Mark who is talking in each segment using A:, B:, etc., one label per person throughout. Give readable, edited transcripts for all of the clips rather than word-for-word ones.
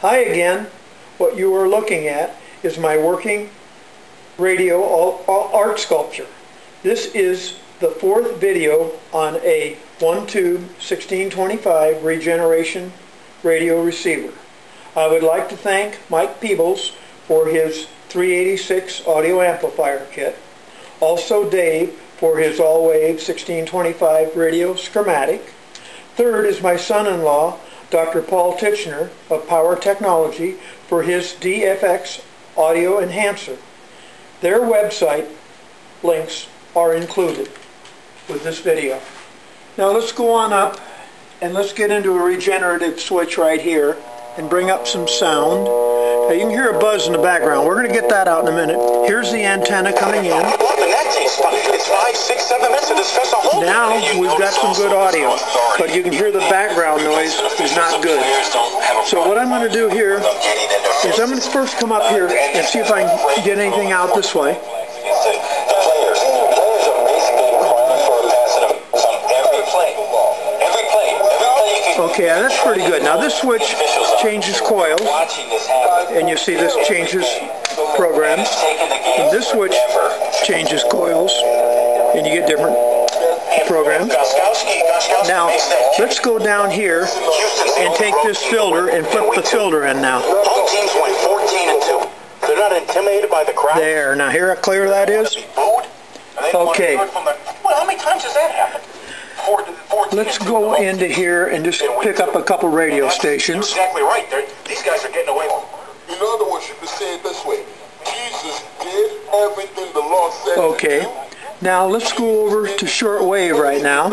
A: Hi again. What you are looking at is my working radio art sculpture. This is the fourth video on a one-tube 1625 regeneration radio receiver. I would like to thank Mike Peebles for his 386 audio amplifier kit. Also Dave for his all-wave 1625 radio schematic. Third is my son-in-law, Dr. Paul Tichenor of Power Technology, for his DFX audio enhancer. Their website links are included with this video. Now let's go on up and let's get into a regenerative switch right here and bring up some sound. Now you can hear a buzz in the background. We're going to get that out in a minute. Here's the antenna coming in. Now we've got some good audio, but you can hear the background noise is not good. So what I'm going to do here is I'm going to first come up here and see if I can get anything out this way. Okay, that's pretty good. Now this switch changes coils, and you see this changes programs. And this switch changes coils, and you get different programs. Now, let's go down here and take this filter and flip the filter in now.
B: They're not intimidated by the crowd.
A: There. Now, hear how clear that is? Okay.
B: Well, how many times has that happened?
A: Let's go into here and just pick up a couple radio stations.
B: Exactly right. These guys are getting away with it.
C: In other words, you can say it this way. Jesus did everything the law said.
A: Okay. Now let's go over to shortwave right now.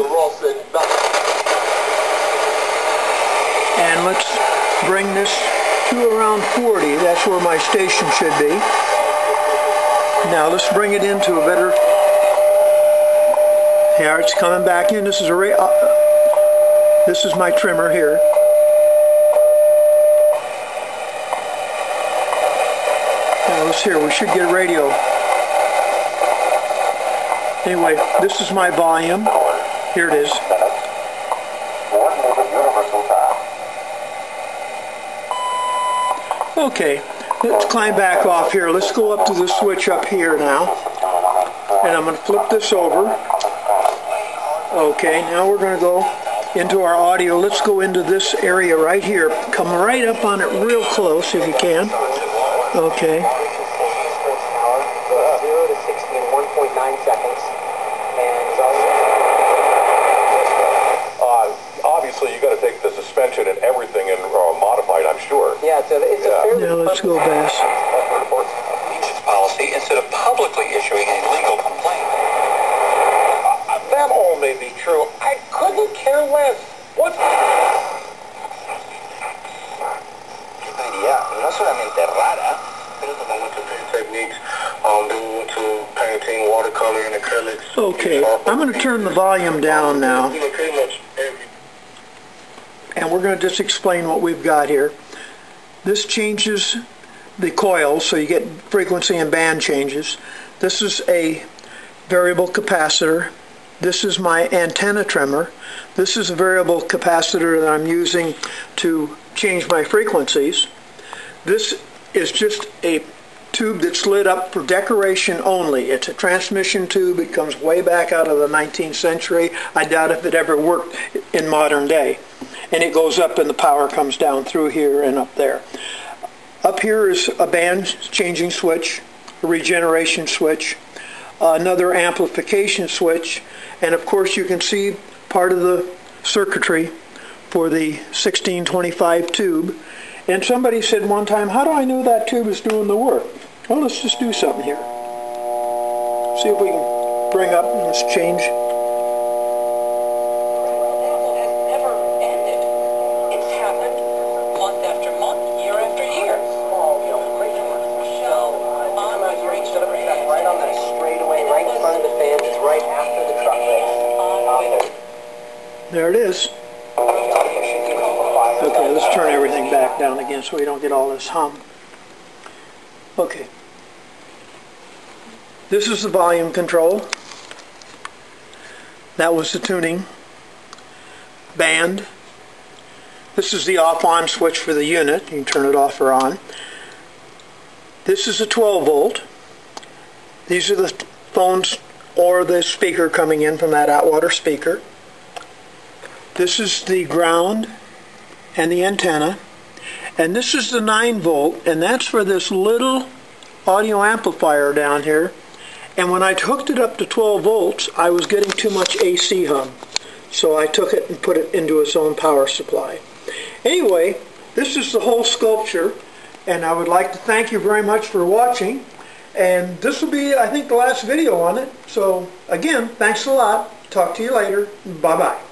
A: And let's bring this to around 40. That's where my station should be. Now let's bring it into a better... Here it's coming back in. This is my trimmer here. Now let's hear. We should get radio. Anyway, this is my volume. Here it is. Okay, let's climb back off here. Let's go up to the switch up here now. And I'm going to flip this over. Okay, now we're going to go into our audio. Let's go into this area right here. Come right up on it real close if you can. Okay.
D: 0 to 60 in 1.9 seconds.
C: Obviously, you got to take the suspension and everything and modify it, I'm sure.
D: Yeah, it's a fairly...
A: Now let's go back.
B: Its policy instead of publicly issuing a legal complaint.
C: That all may be true. I couldn't care less. What?
B: No solamente rara, pero como muchos techniques, to painting, watercolor, and acrylics.
A: Okay, I'm going to turn the volume down now. And we're going to just explain what we've got here. This changes the coils, so you get frequency and band changes. This is a variable capacitor. This is my antenna trimmer. This is a variable capacitor that I'm using to change my frequencies. This is just a tube that's lit up for decoration only. It's a transmission tube. It comes way back out of the 19th century. I doubt if it ever worked in modern day. And it goes up and the power comes down through here and up there. Up here is a band changing switch, a regeneration switch, another amplification switch, and of course you can see part of the circuitry for the 1625 tube. And somebody said one time, how do I know that tube is doing the work? Well, let's just do something here. See if we can bring up, let's change. There it is. Okay, let's turn everything back down again so we don't get all this hum. Okay. This is the volume control. That was the tuning. Band. This is the off-on switch for the unit. You can turn it off or on. This is a 12 volt. These are the phones or the speaker coming in from that Atwater speaker. This is the ground and the antenna. And this is the 9 volt, and that's for this little audio amplifier down here. And when I hooked it up to 12 volts, I was getting too much AC hum. So I took it and put it into its own power supply. Anyway, this is the whole sculpture, and I would like to thank you very much for watching. And this will be, I think, the last video on it. So again, thanks a lot. Talk to you later. Bye-bye.